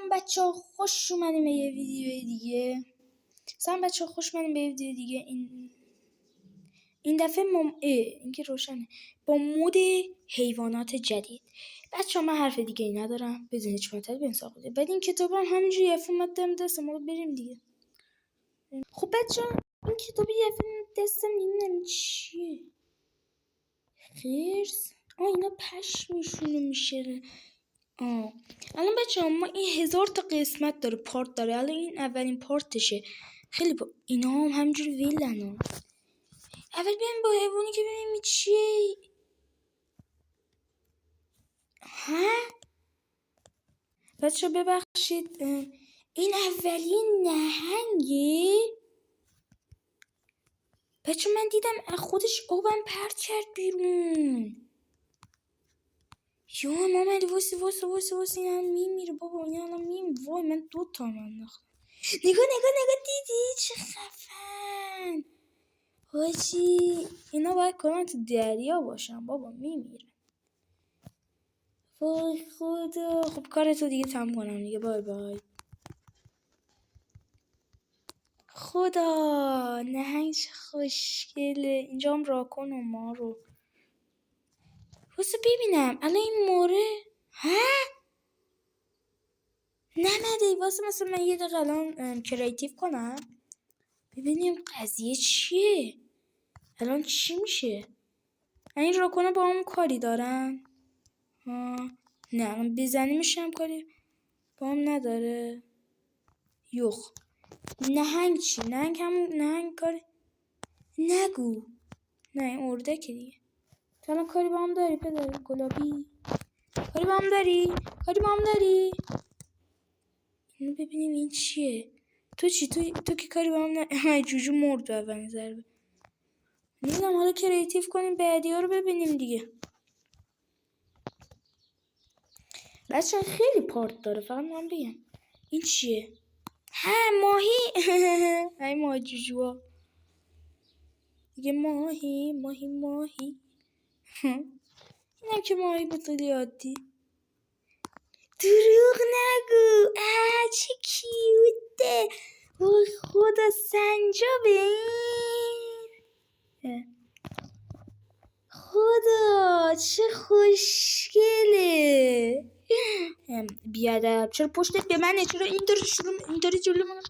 سلام بچه ها، خوش اومدیم به یه ویدیو دیگه. این دفعه این که روشنه با مود حیوانات جدید. بچه ها من حرف دیگه ای ندارم، بدون هیچ مطلب بین ساقیده بعد این کتاب هم همینجوری یه اومد دم دست ما بریم دیگه. خب بچه ها این کتاب یه دستم نمیدونم چیه، خرس اینا پشمشونو میشه. الان بچه ها ما این 1000 تا قسمت داره، پارت داره. الان این اولین پارتشه. خیلی اینا هم همجوری ویلن ها. اول بیایم با حیوانی که ببینیم چیه. بچه ها ببخشید، این اولین نهنگه. بچه من دیدم خودش آبم پرت کرد بیرون. یا مامان واسه این الان میمیره بابا، این الان وای من 2 تا انداختم. نگاه دیدی چه خفن حاجی. اینا باید کنن تو دریا باشن بابا، میمیره. وای خدا. خب کارتو دیگه تمام کنم دیگه، بای بای. خدا نهنگ چه خوشگله. اینجا هم راکن و مارو. واسه ببینم الان این ماره نمده. واسه مثلا من یه دقیقه الان کریتیو کنم ببینیم قضیه چیه. الان چی میشه؟ این راکونا با هم کاری دارن؟ نه بزنیمش هم کاری با هم نداره. یخ نهنگ چی؟ نهنگ همون نهنگ کاری نگو. نه این اردکه دیگه. تو الان کاری با هم داری پدر گلابی؟ کاری با هم داری؟ اینو ببینیم این چیه. تو چی؟ تو که کاری با هم نه. جوجو مرد به اولین ضربه. نمیدونم، حالا کریتیو کنیم بعدی ها رو ببینیم دیگه. بچه خیلی پارت داره، فقط من بگم این چیه. ماهی. ای ماهی جوجوها دیگه. ماهی اینم که ماهی بود خیلی عادی. دروغ نگو. چه کیوته. وای خدا سنجابه این. خدا چه خوشگله. بیادب چرا پشتت به منه؟ چرا اینطوری جلو من؟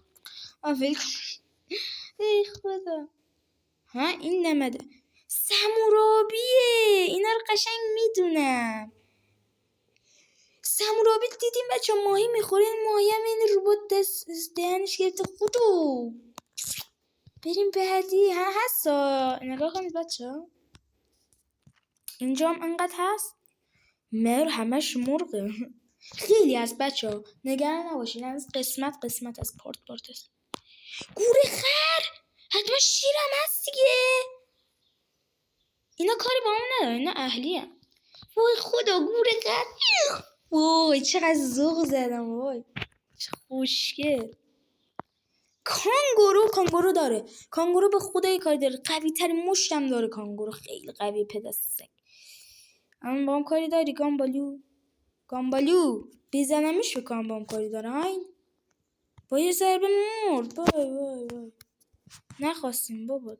ای خدا. این نمده سمورابیه. اینا رو قشنگ میدونم. سمورابی دیدیم بچه ماهی میخوره. این ماهی هم این روبوت دهنش گرفته. خودو بریم بعدی. هستا نگاه کنید بچه اینجا هم انقدر هست. همش مرغه. خیلی از بچه ها نگران نباشین، از قسمت از پارت است. گوره خر حتما شیرم هست دیگه. اینا کاری با هم نداره، اینا اهلی هم. وای خدا گوره خر. وای چقدر ذوق زدم. وای چه خوشگل. کانگورو داره. کانگورو به خدای کاری داره. قوی ترین مشتم داره کانگورو. خیلی قوی پدستک. اما با هم کاری داری گامبالو بزنمش بکنم. با هم کاری داره. با یه ضربه مرد. وای نخواستیم بابا.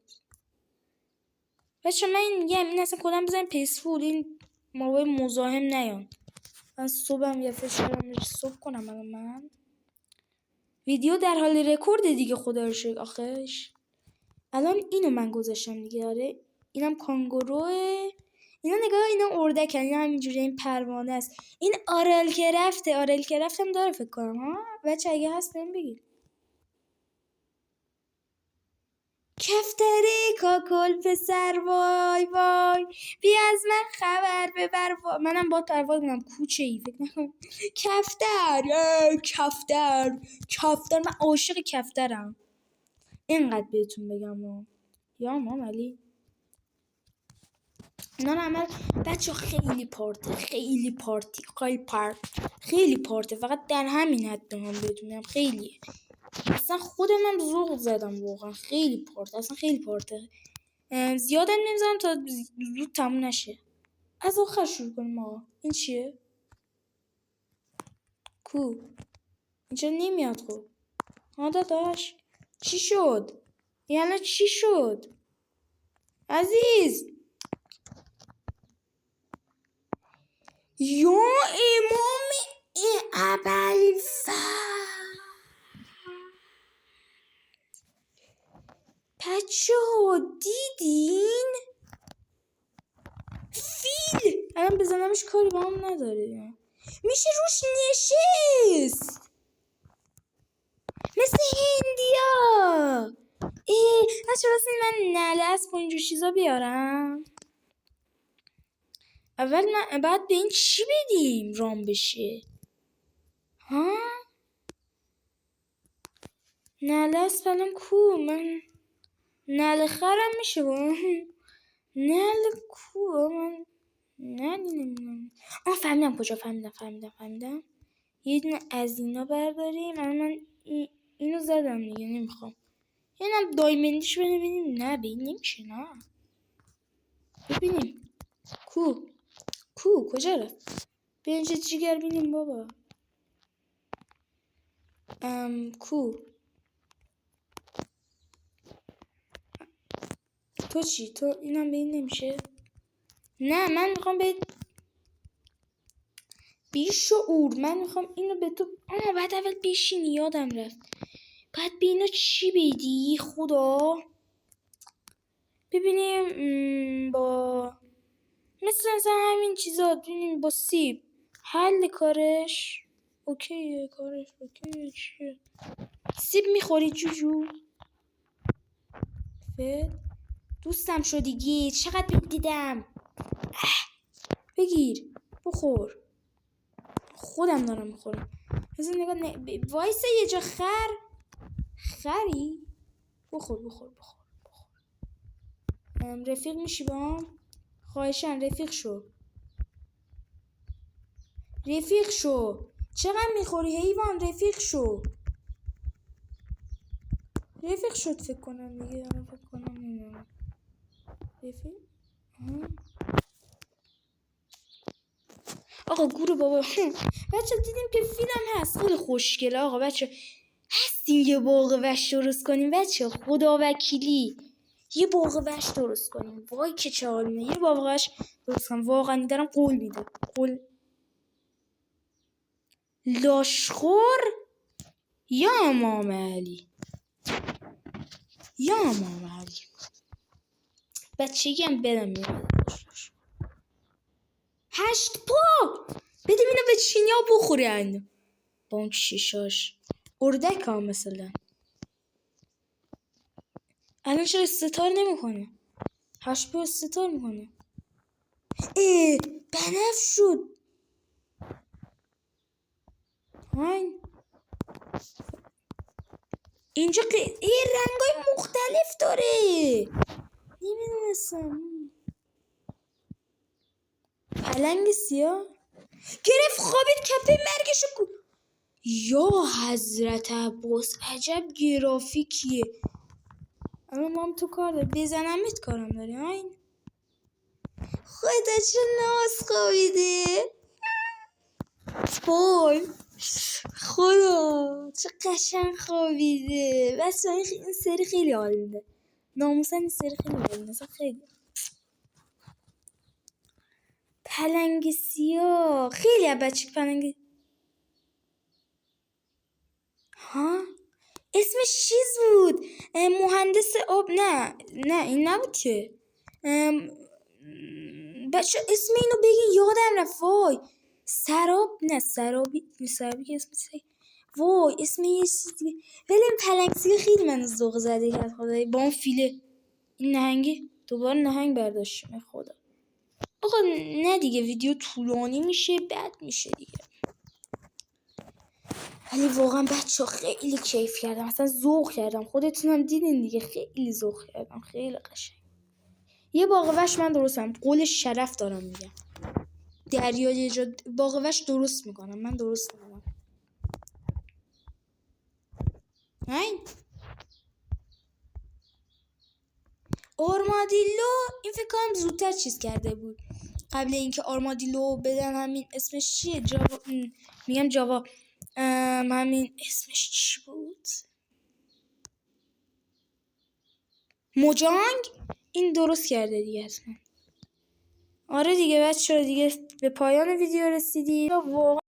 بچه من این اصلا کدام بزنیم پیسفول. این موقع مزاحم نیان. من صبحم یه فشارم صبح کنم. الان من ویدیو در حال رکورد دیگه. خدا رو شکر آخش. الان اینو من گذاشتم دیگه. آره اینم کانگوروه. اینا نگاه، اینا اردکن. اینا همینجوری این پروانه است. این آرل کرفت هم داره فکر کنم. بچه اگه هست بهم بگید. کفتره کاکل پسر وای بیا از من خبر ببر. منم با پرواز کنم کوچه ای فکر نکنم. کفتر من عاشق کفترم. اینقدر بهتون بگم. یا مام علی اینا همه بچه خیلی پارته. فقط در همین حد هم بهتون میگم خیلی. اصلا خودم ذوق زدم واقعا. خیلی پارته. زیادم نمیزنم تا زود تموم نشه. از آخر شروع کنیم. این چیه؟ کو اینجا نمیاد. خب داداش چی شد؟ یعنی چی شد عزیز؟ یا امام ابوالفضل. بچه ها دیدین؟ فیل الان بزنمش کاری با هم نداره، میشه روش نشست مثل هندیا. بچه واسه من نله اسب و اینجور چیزا بیارم. اول بعد به این چی بدیم رام بشه؟ ها نله اسب الان کو؟ من نله خرم میشه با نله کو؟ من نمیدونم. فهمیدم کجا. فهمیدم یه دونه از اینا برداریم. من اینو زدم دیگه، نمیخوام. اینم دایمندیش ببینیم. نه به این نمیشه. نه ببینیم کو کجا رفت؟ به اینجا جیگر بینیم بابا. کو تو چی؟ تو اینم به این نمیشه. نه من میخوام به بیشعور من میخوام اینو به تو. بعد اول بشینی، یادم رفت. بعد به اینا چی بدی خدا؟ ببینیم با مثلا همین چیزا. ببینیم با سیب حل کارش اوکیه. چیه؟ سیب میخوری جوجو؟ دوستم شدی گیر. چقدر دیدم. بگیر بخور. خودم دارم میخورم. مثلا نگاه وایسه یه جا. خری؟ بخور. رفیق میشی با هم؟ خواهشن رفیق شو. چقدر میخوری حیوان؟ رفیق شد فکر کنم دیگه. نمیدونم. رفیق آقا گورو بابا. بچه دیدیم که فیلم هست خیلی خوشگله. آقا بچه هستیم یه باغ وحش درست کنیم بچه؟ خدا وکیلی یه باغ وحش درست کنیم. وای که چه حالیه. یه باغ وحش درست کنم. واقعا دارم قول میده. قول لاشخور یا امام علی. بچگی هم بدم میاد. 8 پا بدیم اینو به چینی ها بخورن. با اون شیشاش اردک ها مثلا. الان چرا استتار نمیکنه؟ 8 پا استتار میکنه. بنفش شد. اینجا رنگای مختلف داره. نمیدونستم. پلنگ سیاه گرفت خوابید کپه مرگشو. یا حضرت عباس عجب گرافیکیه. اما ما هم تو کار داره. بزنمت کارم داره. خدا چه ناز خوابیده. وای خدا چه قشنگ خوابیده. بس این سری خیلی حال میده. ناموسن این سری خیلی حال میده. خیلی پلنگ سیاه. خیلی بچه پلنگ. اسمش چیز بود. مهندس آب. نه این نبود که. بچه اسم اینو بگین. یادم رفت. وای سراب. نه سرابی که اسمش. وای اسم یه چیزی. ولی پلنگ سیاه خیلی من ذوق زده کرد خدای. با اون فیله. این نهنگی دوباره نهنگ برداشتیم. خدا آقا نه دیگه ویدیو طولانی میشه بد میشه دیگه. ولی واقعا بچه خیلی کیف کردم. اصلا ذوق کردم. خودتونم دیدین دیگه. خیلی ذوق کردم. خیلی قشنگ. یه باغ وحش من درستم. قول شرف دارم میگم. دریا یه جا باغ وحش درست میکنم. من درست میکنم. آرمادیلو این فکر کنم زودتر چیز کرده بود. قبل اینکه آرمادیلو بدن همین اسمش چیه؟ جاوا. میگم جاوا. همین اسمش چی بود؟ موجانگ. این درست کرده دیگه اسمم. آره دیگه بچه‌ها، دیگه به پایان ویدیو رسیدی. واقعا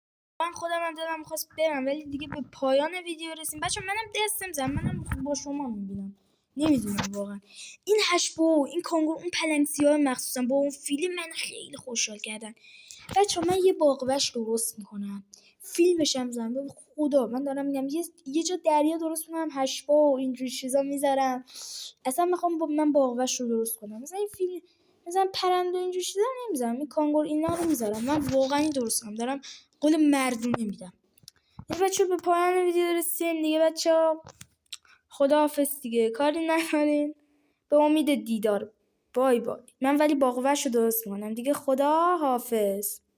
خودم هم دلم می‌خواست برم ولی دیگه به پایان ویدیو رسیدیم. بچه‌ها منم دستم زدم، منم با شما میبینم، نمیدونم واقعا این هشبو، این کانگور، اون پلنگسیاه مخصوصا با اون فیلم من خیلی خوشحال کردن. بچه‌ها من یه باغوش درست میکنم، فیلمش هم زدم. به خدا من دارم میگم یه جا دریا درست میکنم، هشبو و اینجوری چیزا میذارم. اصلا میخوام من باغوش رو درست کنم. مثلا این فیلم، مثلا پرنده اینجوری چیزا نمیذارم، این کانگور اینا رو میذارم. من واقعا این درست کنم، دارم قول مردونه میدم. بچه‌ها به پایان ویدیو رسیدیم دیگه. بچه‌ها خداحافظ دیگه، کاری ندارین. به امید دیدار. بای بای. من ولی باغوش رو درست میکنم دیگه. خدا حافظ.